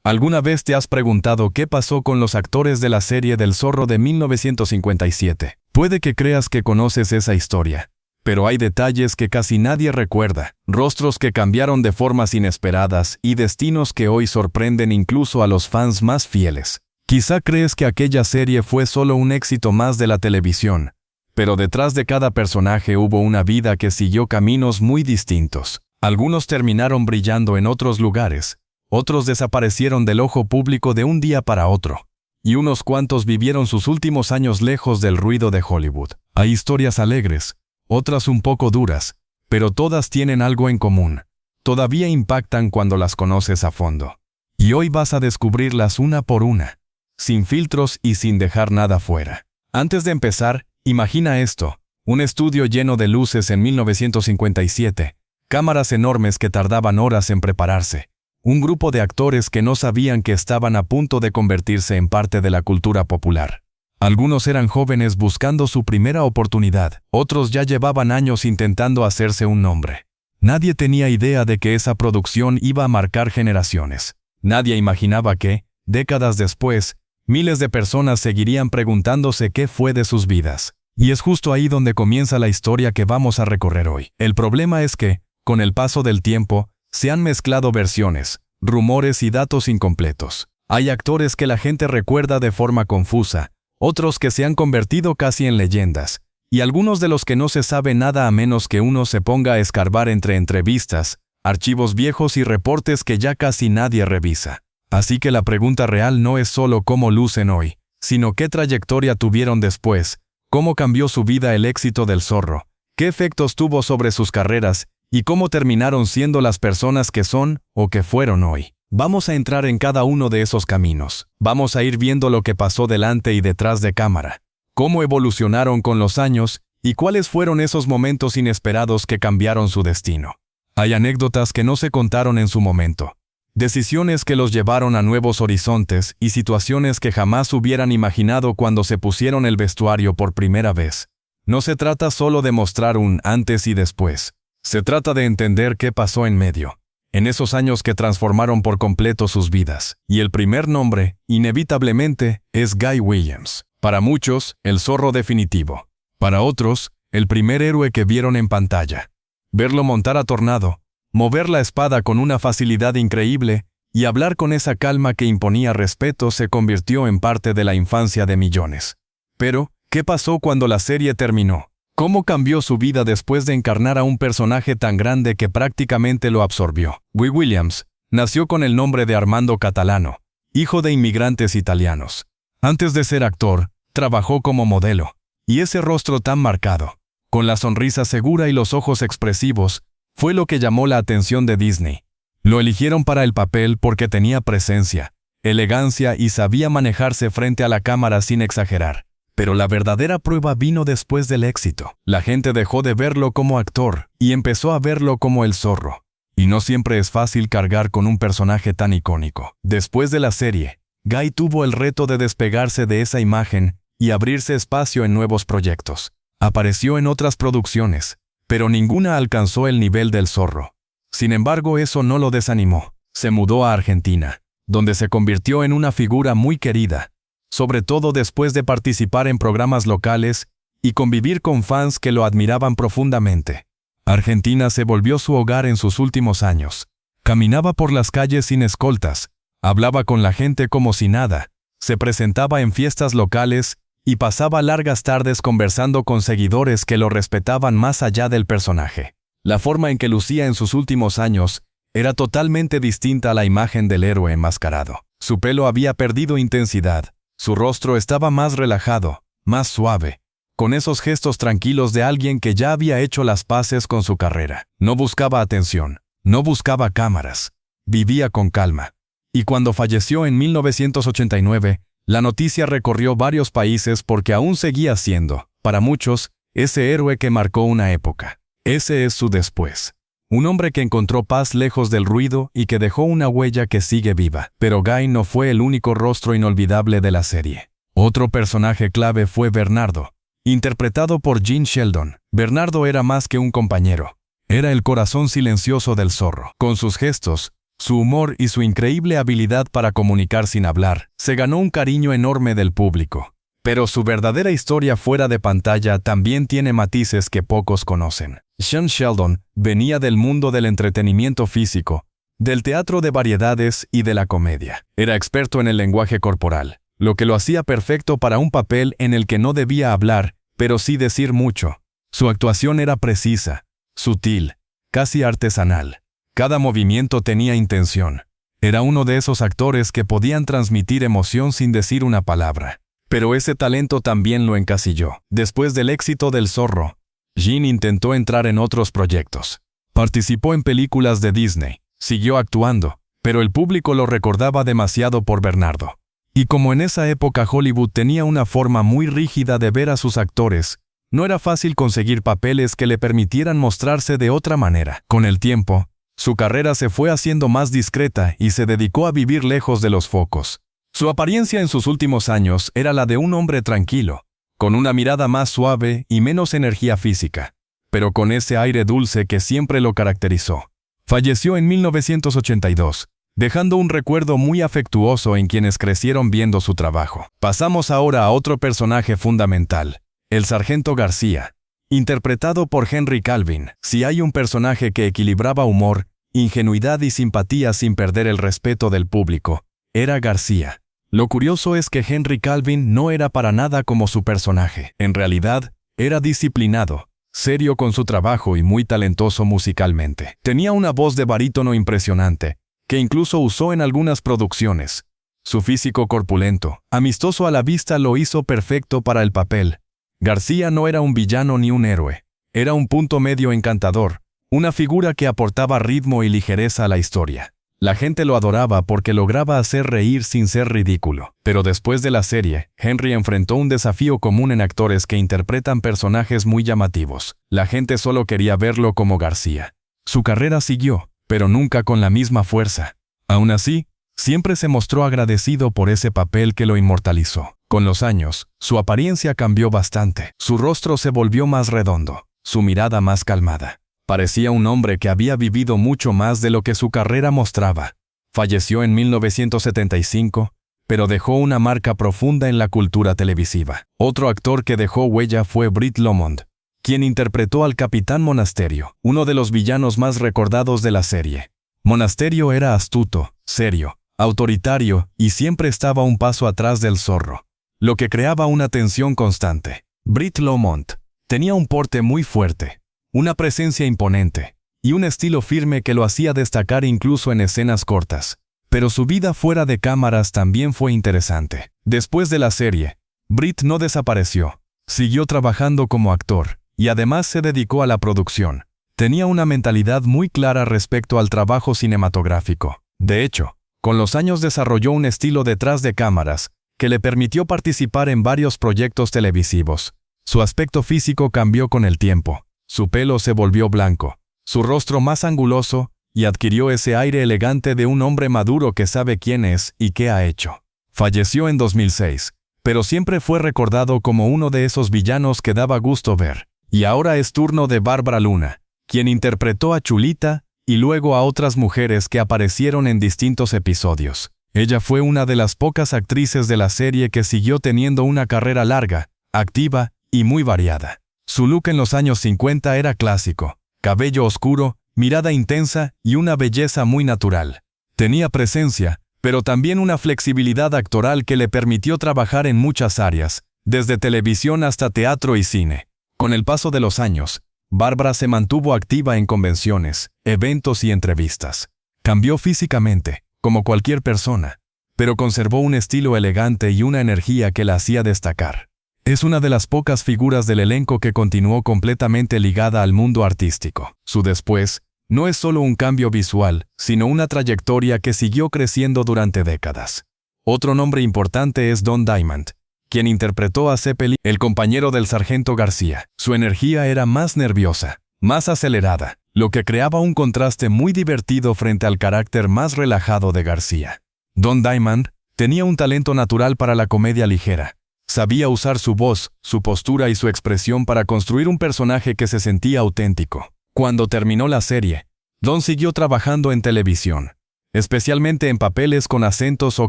¿Alguna vez te has preguntado qué pasó con los actores de la serie del Zorro de 1957? Puede que creas que conoces esa historia, pero hay detalles que casi nadie recuerda, rostros que cambiaron de formas inesperadas y destinos que hoy sorprenden incluso a los fans más fieles. Quizá crees que aquella serie fue solo un éxito más de la televisión, pero detrás de cada personaje hubo una vida que siguió caminos muy distintos. Algunos terminaron brillando en otros lugares, otros desaparecieron del ojo público de un día para otro, y unos cuantos vivieron sus últimos años lejos del ruido de Hollywood. Hay historias alegres, otras un poco duras, pero todas tienen algo en común. Todavía impactan cuando las conoces a fondo. Y hoy vas a descubrirlas una por una, sin filtros y sin dejar nada fuera. Antes de empezar, imagina esto: un estudio lleno de luces en 1957, cámaras enormes que tardaban horas en prepararse, un grupo de actores que no sabían que estaban a punto de convertirse en parte de la cultura popular. Algunos eran jóvenes buscando su primera oportunidad, otros ya llevaban años intentando hacerse un nombre. Nadie tenía idea de que esa producción iba a marcar generaciones. Nadie imaginaba que, décadas después, miles de personas seguirían preguntándose qué fue de sus vidas. Y es justo ahí donde comienza la historia que vamos a recorrer hoy. El problema es que, con el paso del tiempo, se han mezclado versiones, rumores y datos incompletos. Hay actores que la gente recuerda de forma confusa, otros que se han convertido casi en leyendas, y algunos de los que no se sabe nada a menos que uno se ponga a escarbar entre entrevistas, archivos viejos y reportes que ya casi nadie revisa. Así que la pregunta real no es solo cómo lucen hoy, sino qué trayectoria tuvieron después, cómo cambió su vida el éxito del Zorro, qué efectos tuvo sobre sus carreras, y cómo terminaron siendo las personas que son o que fueron hoy. Vamos a entrar en cada uno de esos caminos. Vamos a ir viendo lo que pasó delante y detrás de cámara, cómo evolucionaron con los años y cuáles fueron esos momentos inesperados que cambiaron su destino. Hay anécdotas que no se contaron en su momento, decisiones que los llevaron a nuevos horizontes y situaciones que jamás hubieran imaginado cuando se pusieron el vestuario por primera vez. No se trata solo de mostrar un antes y después. Se trata de entender qué pasó en medio, en esos años que transformaron por completo sus vidas. Y el primer nombre, inevitablemente, es Guy Williams. Para muchos, el Zorro definitivo. Para otros, el primer héroe que vieron en pantalla. Verlo montar a Tornado, mover la espada con una facilidad increíble y hablar con esa calma que imponía respeto se convirtió en parte de la infancia de millones. Pero, ¿qué pasó cuando la serie terminó? ¿Cómo cambió su vida después de encarnar a un personaje tan grande que prácticamente lo absorbió? Guy Williams nació con el nombre de Armando Catalano, hijo de inmigrantes italianos. Antes de ser actor, trabajó como modelo, y ese rostro tan marcado, con la sonrisa segura y los ojos expresivos, fue lo que llamó la atención de Disney. Lo eligieron para el papel porque tenía presencia, elegancia y sabía manejarse frente a la cámara sin exagerar. Pero la verdadera prueba vino después del éxito. La gente dejó de verlo como actor y empezó a verlo como el Zorro. Y no siempre es fácil cargar con un personaje tan icónico. Después de la serie, Guy tuvo el reto de despegarse de esa imagen y abrirse espacio en nuevos proyectos. Apareció en otras producciones, pero ninguna alcanzó el nivel del Zorro. Sin embargo, eso no lo desanimó. Se mudó a Argentina, donde se convirtió en una figura muy querida, sobre todo después de participar en programas locales y convivir con fans que lo admiraban profundamente. Argentina se volvió su hogar en sus últimos años. Caminaba por las calles sin escoltas, hablaba con la gente como si nada, se presentaba en fiestas locales y pasaba largas tardes conversando con seguidores que lo respetaban más allá del personaje. La forma en que lucía en sus últimos años era totalmente distinta a la imagen del héroe enmascarado. Su pelo había perdido intensidad. Su rostro estaba más relajado, más suave, con esos gestos tranquilos de alguien que ya había hecho las paces con su carrera. No buscaba atención, no buscaba cámaras, vivía con calma. Y cuando falleció en 1989, la noticia recorrió varios países porque aún seguía siendo, para muchos, ese héroe que marcó una época. Ese es su después. Un hombre que encontró paz lejos del ruido y que dejó una huella que sigue viva. Pero Guy no fue el único rostro inolvidable de la serie. Otro personaje clave fue Bernardo, interpretado por Gene Sheldon. Bernardo era más que un compañero. Era el corazón silencioso del Zorro. Con sus gestos, Su humor y su increíble habilidad para comunicar sin hablar se ganó un cariño enorme del público. Pero su verdadera historia fuera de pantalla también tiene matices que pocos conocen. Sean Sheldon venía del mundo del entretenimiento físico, del teatro de variedades y de la comedia. Era experto en el lenguaje corporal, lo que lo hacía perfecto para un papel en el que no debía hablar, pero sí decir mucho. Su actuación era precisa, sutil, casi artesanal. Cada movimiento tenía intención. Era uno de esos actores que podían transmitir emoción sin decir una palabra. Pero ese talento también lo encasilló. Después del éxito del Zorro, Gene intentó entrar en otros proyectos. Participó en películas de Disney, siguió actuando, pero el público lo recordaba demasiado por Bernardo. Y como en esa época Hollywood tenía una forma muy rígida de ver a sus actores, no era fácil conseguir papeles que le permitieran mostrarse de otra manera. Con el tiempo, su carrera se fue haciendo más discreta y se dedicó a vivir lejos de los focos. Su apariencia en sus últimos años era la de un hombre tranquilo, con una mirada más suave y menos energía física, pero con ese aire dulce que siempre lo caracterizó. Falleció en 1982, dejando un recuerdo muy afectuoso en quienes crecieron viendo su trabajo. Pasamos ahora a otro personaje fundamental, el Sargento García, interpretado por Henry Calvin. Si hay un personaje que equilibraba humor, ingenuidad y simpatía sin perder el respeto del público, era García. Lo curioso es que Henry Calvin no era para nada como su personaje. En realidad, era disciplinado, serio con su trabajo y muy talentoso musicalmente. Tenía una voz de barítono impresionante, que incluso usó en algunas producciones. Su físico corpulento, amistoso a la vista, lo hizo perfecto para el papel. García no era un villano ni un héroe. Era un punto medio encantador, una figura que aportaba ritmo y ligereza a la historia. La gente lo adoraba porque lograba hacer reír sin ser ridículo. Pero después de la serie, Henry enfrentó un desafío común en actores que interpretan personajes muy llamativos. La gente solo quería verlo como García. Su carrera siguió, pero nunca con la misma fuerza. Aún así, siempre se mostró agradecido por ese papel que lo inmortalizó. Con los años, su apariencia cambió bastante. Su rostro se volvió más redondo, su mirada más calmada. Parecía un hombre que había vivido mucho más de lo que su carrera mostraba. Falleció en 1975, pero dejó una marca profunda en la cultura televisiva. Otro actor que dejó huella fue Britt Lomond, quien interpretó al Capitán Monasterio, uno de los villanos más recordados de la serie. Monasterio era astuto, serio, autoritario y siempre estaba un paso atrás del Zorro, lo que creaba una tensión constante. Britt Lomond tenía un porte muy fuerte, una presencia imponente y un estilo firme que lo hacía destacar incluso en escenas cortas. Pero su vida fuera de cámaras también fue interesante. Después de la serie, Britt no desapareció. Siguió trabajando como actor y además se dedicó a la producción. Tenía una mentalidad muy clara respecto al trabajo cinematográfico. De hecho, con los años desarrolló un estilo detrás de cámaras que le permitió participar en varios proyectos televisivos. Su aspecto físico cambió con el tiempo. Su pelo se volvió blanco, su rostro más anguloso, y adquirió ese aire elegante de un hombre maduro que sabe quién es y qué ha hecho. Falleció en 2006, pero siempre fue recordado como uno de esos villanos que daba gusto ver. Y ahora es turno de Bárbara Luna, quien interpretó a Chulita y luego a otras mujeres que aparecieron en distintos episodios. Ella fue una de las pocas actrices de la serie que siguió teniendo una carrera larga, activa y muy variada. Su look en los años 50 era clásico, cabello oscuro, mirada intensa y una belleza muy natural. Tenía presencia, pero también una flexibilidad actoral que le permitió trabajar en muchas áreas, desde televisión hasta teatro y cine. Con el paso de los años, Bárbara se mantuvo activa en convenciones, eventos y entrevistas. Cambió físicamente, como cualquier persona, pero conservó un estilo elegante y una energía que la hacía destacar. Es una de las pocas figuras del elenco que continuó completamente ligada al mundo artístico. Su después no es solo un cambio visual, sino una trayectoria que siguió creciendo durante décadas. Otro nombre importante es Don Diamond, quien interpretó a Zeppelin, el compañero del Sargento García. Su energía era más nerviosa, más acelerada, lo que creaba un contraste muy divertido frente al carácter más relajado de García. Don Diamond tenía un talento natural para la comedia ligera. Sabía usar su voz, su postura y su expresión para construir un personaje que se sentía auténtico. Cuando terminó la serie, Don siguió trabajando en televisión. especialmente en papeles con acentos o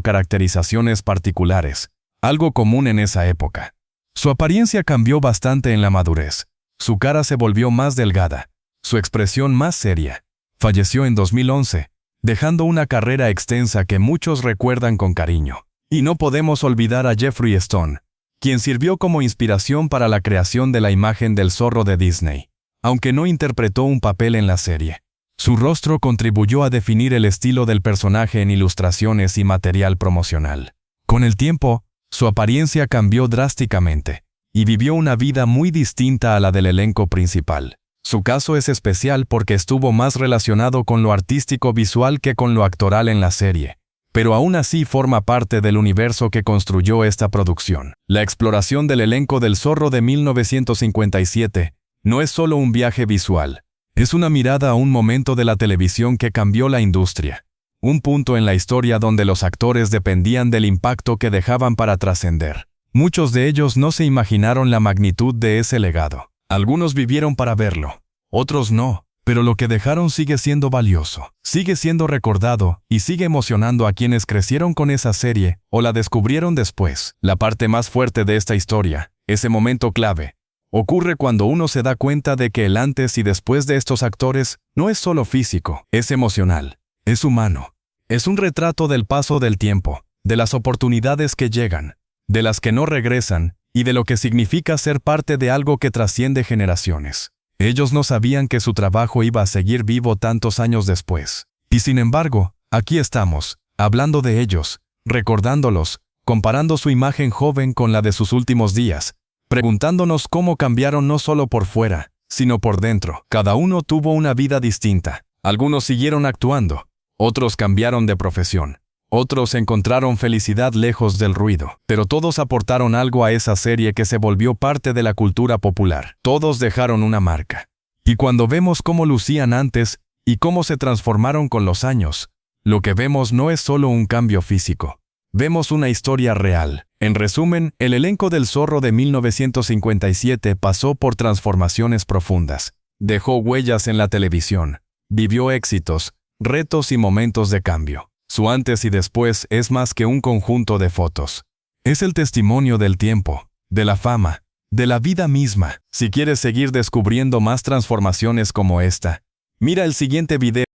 caracterizaciones particulares, algo común en esa época. Su apariencia cambió bastante en la madurez. Su cara se volvió más delgada, su expresión más seria. Falleció en 2011, dejando una carrera extensa que muchos recuerdan con cariño. Y no podemos olvidar a Jeffrey Stone, quien sirvió como inspiración para la creación de la imagen del zorro de Disney, aunque no interpretó un papel en la serie. Su rostro contribuyó a definir el estilo del personaje en ilustraciones y material promocional. Con el tiempo, su apariencia cambió drásticamente, y vivió una vida muy distinta a la del elenco principal. Su caso es especial porque estuvo más relacionado con lo artístico visual que con lo actoral en la serie, pero aún así forma parte del universo que construyó esta producción. La exploración del elenco del Zorro de 1957 no es solo un viaje visual, es una mirada a un momento de la televisión que cambió la industria, un punto en la historia donde los actores dependían del impacto que dejaban para trascender. Muchos de ellos no se imaginaron la magnitud de ese legado. Algunos vivieron para verlo, otros no, pero lo que dejaron sigue siendo valioso, sigue siendo recordado y sigue emocionando a quienes crecieron con esa serie o la descubrieron después. La parte más fuerte de esta historia, ese momento clave, ocurre cuando uno se da cuenta de que el antes y después de estos actores no es solo físico, es emocional, es humano. Es un retrato del paso del tiempo, de las oportunidades que llegan, de las que no regresan, y de lo que significa ser parte de algo que trasciende generaciones. Ellos no sabían que su trabajo iba a seguir vivo tantos años después. Y sin embargo, aquí estamos, hablando de ellos, recordándolos, comparando su imagen joven con la de sus últimos días, preguntándonos cómo cambiaron no solo por fuera, sino por dentro. Cada uno tuvo una vida distinta. Algunos siguieron actuando, otros cambiaron de profesión. Otros encontraron felicidad lejos del ruido, pero todos aportaron algo a esa serie que se volvió parte de la cultura popular. Todos dejaron una marca. Y cuando vemos cómo lucían antes y cómo se transformaron con los años, lo que vemos no es solo un cambio físico. Vemos una historia real. En resumen, el elenco del Zorro de 1957 pasó por transformaciones profundas. Dejó huellas en la televisión. Vivió éxitos, retos y momentos de cambio. Su antes y después es más que un conjunto de fotos. Es el testimonio del tiempo, de la fama, de la vida misma. Si quieres seguir descubriendo más transformaciones como esta, mira el siguiente video.